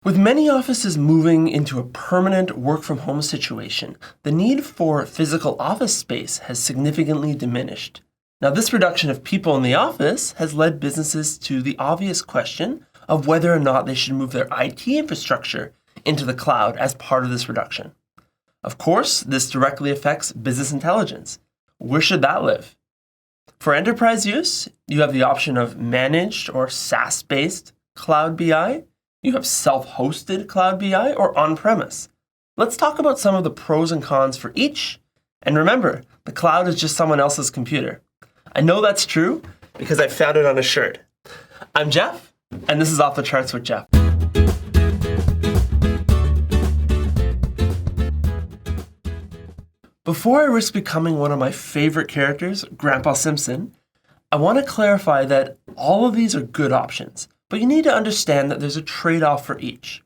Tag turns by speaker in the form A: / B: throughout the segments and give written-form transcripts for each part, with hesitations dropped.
A: With many offices moving into a permanent work-from-home situation, the need for physical office space has significantly diminished. Now, this reduction of people in the office has led businesses to the obvious question of whether or not they should move their IT infrastructure into the cloud as part of this reduction. Of course, this directly affects business intelligence. Where should that live? For enterprise use, you have the option of managed or SaaS-based cloud BI. You have self-hosted cloud BI or on-premise. Let's talk about some of the pros and cons for each. And remember, the cloud is just someone else's computer. I know that's true because I found it on a shirt. I'm Jeff, and this is Off the Charts with Jeff. Before I risk becoming one of my favorite characters, Grandpa Simpson, I want to clarify that all of these are good options, but you need to understand that there's a trade-off for each.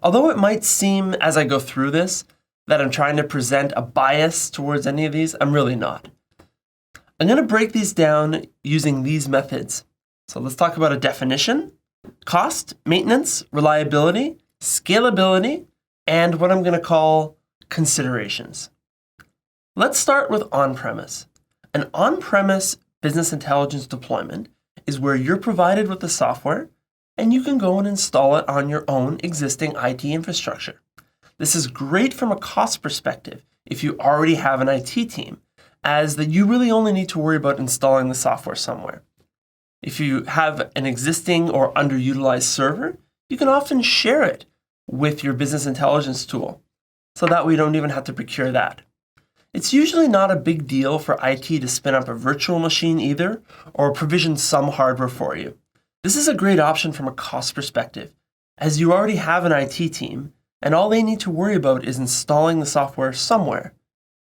A: Although it might seem as I go through this that I'm trying to present a bias towards any of these, I'm really not. I'm going to break these down using these methods. So let's talk about a definition, cost, maintenance, reliability, scalability, and what I'm going to call considerations. Let's start with on-premise. An on-premise business intelligence deployment is where you're provided with the software and you can go and install it on your own existing IT infrastructure. This is great from a cost perspective if you already have an IT team, as that you really only need to worry about installing the software somewhere. If you have an existing or underutilized server, you can often share it with your business intelligence tool, so that we don't even have to procure that. It's usually not a big deal for IT to spin up a virtual machine either, or provision some hardware for you. This is a great option from a cost perspective, as you already have an IT team, and all they need to worry about is installing the software somewhere.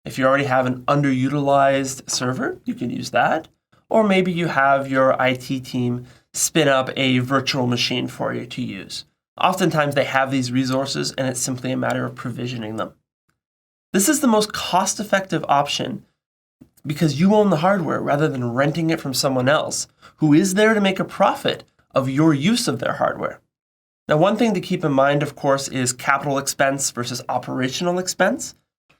A: If you already have an underutilized server, you can use that, or maybe you have your IT team spin up a virtual machine for you to use. Oftentimes they have these resources, and it's simply a matter of provisioning them. This is the most cost-effective option because you own the hardware rather than renting it from someone else who is there to make a profit of your use of their hardware. Now, one thing to keep in mind, of course, is capital expense versus operational expense.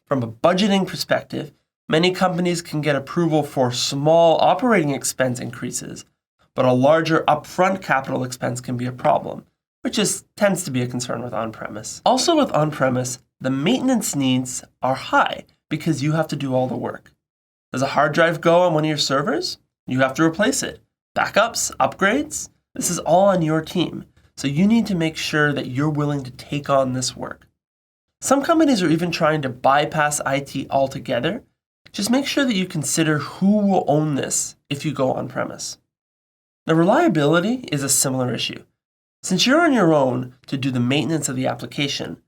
A: From a budgeting perspective, many companies can get approval for small operating expense increases, but a larger upfront capital expense can be a problem, which tends to be a concern with on-premise. Also with on-premise, the maintenance needs are high because you have to do all the work. Does a hard drive go on one of your servers? You have to replace it. Backups, upgrades, this is all on your team. So you need to make sure that you're willing to take on this work. Some companies are even trying to bypass IT altogether. Just make sure that you consider who will own this if you go on-premise. Now, reliability is a similar issue. Since you're on your own to do the maintenance of the application,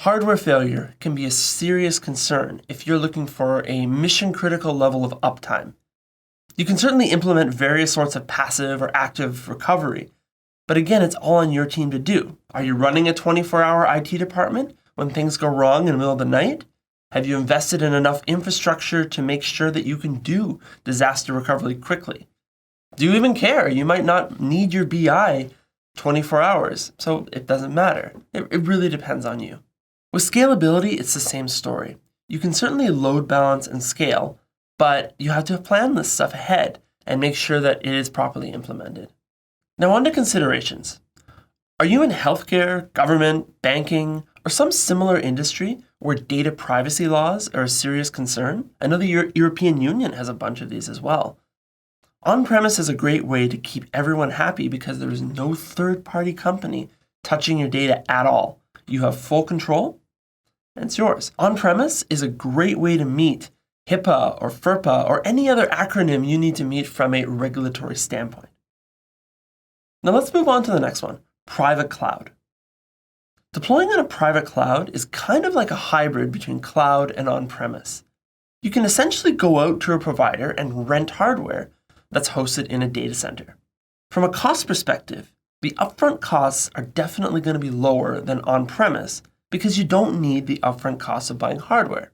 A: hardware failure can be a serious concern if you're looking for a mission-critical level of uptime. You can certainly implement various sorts of passive or active recovery, but again, it's all on your team to do. Are you running a 24-hour IT department when things go wrong in the middle of the night? Have you invested in enough infrastructure to make sure that you can do disaster recovery quickly? Do you even care? You might not need your BI 24 hours, so it doesn't matter. It really depends on you. With scalability, it's the same story. You can certainly load balance and scale, but you have to plan this stuff ahead and make sure that it is properly implemented. Now on to considerations. Are you in healthcare, government, banking, or some similar industry where data privacy laws are a serious concern? I know the European Union has a bunch of these as well. On-premise is a great way to keep everyone happy because there is no third-party company touching your data at all. You have full control, and it's yours. On-premise is a great way to meet HIPAA or FERPA or any other acronym you need to meet from a regulatory standpoint. Now let's move on to the next one, private cloud. Deploying on a private cloud is kind of like a hybrid between cloud and on-premise. You can essentially go out to a provider and rent hardware that's hosted in a data center. From a cost perspective, the upfront costs are definitely going to be lower than on-premise because you don't need the upfront cost of buying hardware.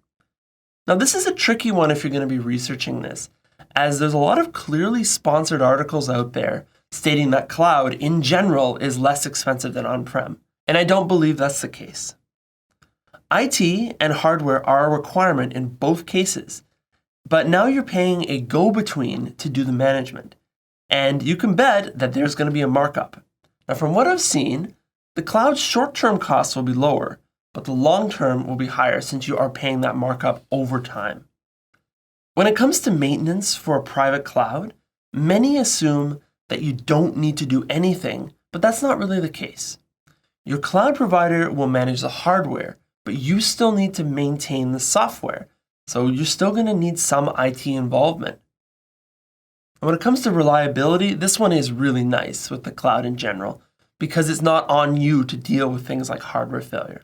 A: Now, this is a tricky one if you're going to be researching this, as there's a lot of clearly sponsored articles out there stating that cloud in general is less expensive than on-prem. And I don't believe that's the case. IT and hardware are a requirement in both cases, but now you're paying a go-between to do the management. And you can bet that there's going to be a markup. Now, from what I've seen, the cloud's short-term costs will be lower, but the long-term will be higher since you are paying that markup over time. When it comes to maintenance for a private cloud, many assume that you don't need to do anything, but that's not really the case. Your cloud provider will manage the hardware, but you still need to maintain the software, so you're still going to need some IT involvement. And when it comes to reliability, this one is really nice with the cloud in general, because it's not on you to deal with things like hardware failure.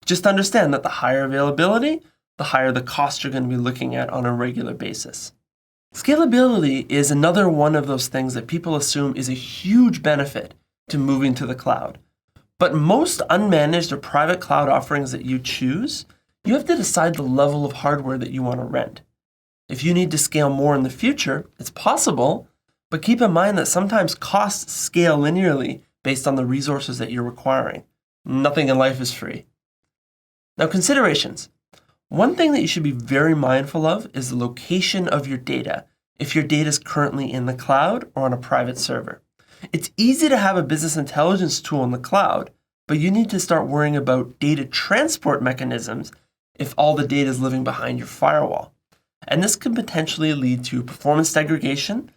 A: Just understand that the higher availability, the higher the cost you're going to be looking at on a regular basis. Scalability is another one of those things that people assume is a huge benefit to moving to the cloud. But most unmanaged or private cloud offerings that you choose, you have to decide the level of hardware that you want to rent. If you need to scale more in the future, it's possible, but keep in mind that sometimes costs scale linearly based on the resources that you're requiring. Nothing in life is free. Now, considerations. One thing that you should be very mindful of is the location of your data, if your data is currently in the cloud or on a private server. It's easy to have a business intelligence tool in the cloud, but you need to start worrying about data transport mechanisms if all the data is living behind your firewall. And this can potentially lead to performance degradation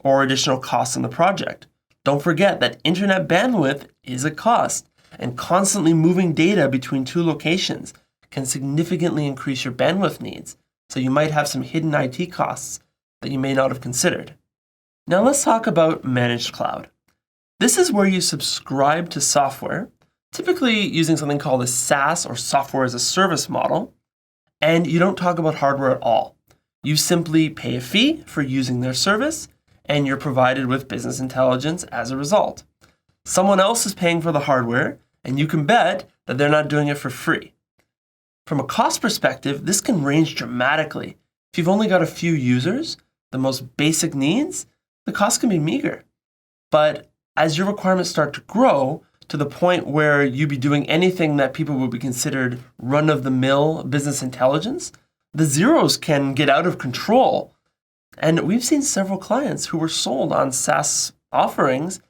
A: or additional costs in the project. Don't forget that internet bandwidth is a cost, and constantly moving data between two locations can significantly increase your bandwidth needs, so you might have some hidden IT costs that you may not have considered. Now let's talk about managed cloud. This is where you subscribe to software, typically using something called a SaaS or software as a service model, and you don't talk about hardware at all. You simply pay a fee for using their service, and you're provided with business intelligence as a result. Someone else is paying for the hardware, and you can bet that they're not doing it for free. From a cost perspective, this can range dramatically. If you've only got a few users, the most basic needs, the cost can be meager. But as your requirements start to grow to the point where you'd be doing anything that people would be considered run-of-the-mill business intelligence, the zeros can get out of control. And we've seen several clients who were sold on SaaS offerings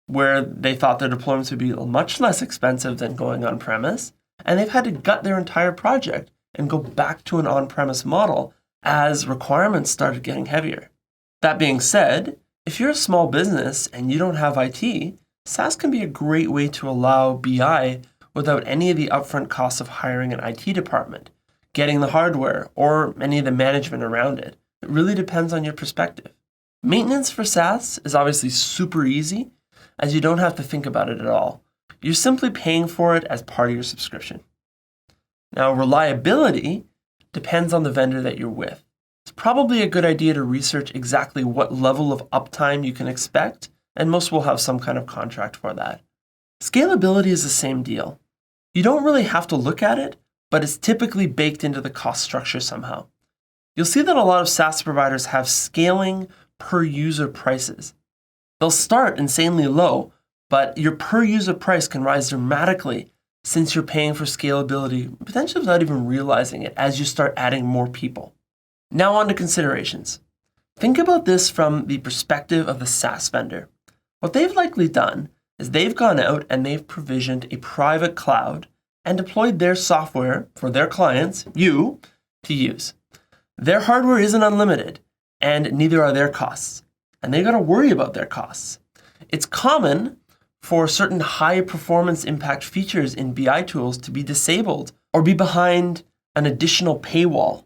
A: where they thought their deployments would be much less expensive than going on-premise, and they've had to gut their entire project and go back to an on-premise model as requirements started getting heavier. That being said, if you're a small business and you don't have IT, SaaS can be a great way to allow BI without any of the upfront costs of hiring an IT department, getting the hardware, or any of the management around it. It really depends on your perspective. Maintenance for SaaS is obviously super easy, as you don't have to think about it at all. You're simply paying for it as part of your subscription. Now, reliability depends on the vendor that you're with. It's probably a good idea to research exactly what level of uptime you can expect, and most will have some kind of contract for that. Scalability is the same deal. You don't really have to look at it, but it's typically baked into the cost structure somehow. You'll see that a lot of SaaS providers have scaling per user prices. They'll start insanely low, but your per user price can rise dramatically since you're paying for scalability, potentially without even realizing it as you start adding more people. Now on to considerations. Think about this from the perspective of the SaaS vendor. What they've likely done is they've gone out and they've provisioned a private cloud and deployed their software for their clients, you, to use. Their hardware isn't unlimited, and neither are their costs. And they've got to worry about their costs. It's common for certain high performance impact features in BI tools to be disabled or be behind an additional paywall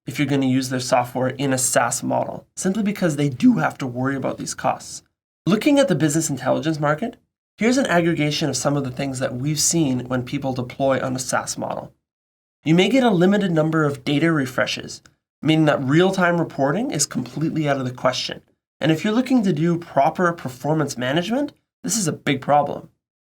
A: if you're going to use their software in a SaaS model, simply because they do have to worry about these costs. Looking at the business intelligence market, here's an aggregation of some of the things that we've seen when people deploy on a SaaS model. You may get a limited number of data refreshes, meaning that real-time reporting is completely out of the question. And if you're looking to do proper performance management, this is a big problem.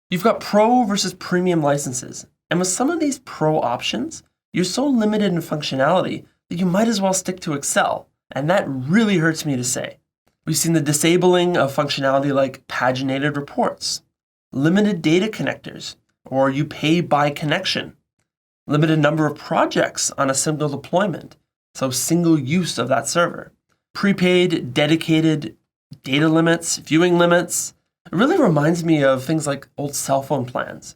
A: You've got pro versus premium licenses. And with some of these pro options, you're so limited in functionality that you might as well stick to Excel. And that really hurts me to say. We've seen the disabling of functionality like paginated reports, limited data connectors, or you pay by connection. Limited number of projects on a single deployment, so single use of that server. Prepaid, dedicated data limits, viewing limits. It really reminds me of things like old cell phone plans.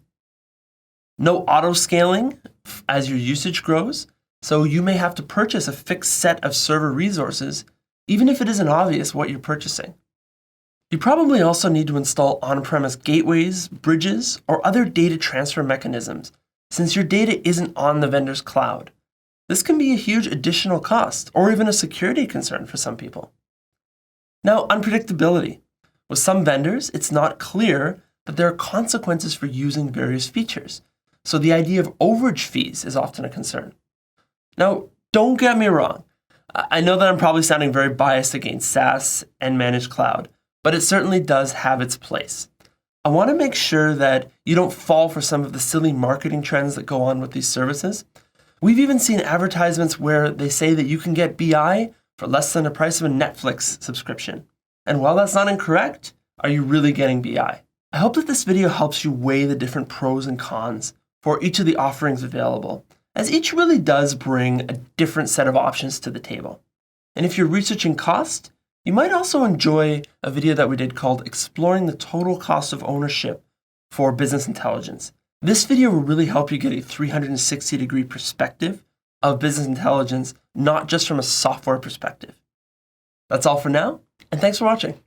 A: No auto scaling as your usage grows, so you may have to purchase a fixed set of server resources, even if it isn't obvious what you're purchasing. You probably also need to install on-premise gateways, bridges, or other data transfer mechanisms, since your data isn't on the vendor's cloud. This can be a huge additional cost, or even a security concern for some people. Now, unpredictability. With some vendors, it's not clear that there are consequences for using various features, so the idea of overage fees is often a concern. Now, don't get me wrong. I know that I'm probably sounding very biased against SaaS and managed cloud, but it certainly does have its place. I want to make sure that you don't fall for some of the silly marketing trends that go on with these services. We've even seen advertisements where they say that you can get BI for less than the price of a Netflix subscription. And while that's not incorrect, are you really getting BI? I hope that this video helps you weigh the different pros and cons for each of the offerings available, as each really does bring a different set of options to the table. And if you're researching cost, you might also enjoy a video that we did called Exploring the Total Cost of Ownership for Business Intelligence. This video will really help you get a 360-degree perspective of business intelligence, not just from a software perspective. That's all for now, and thanks for watching.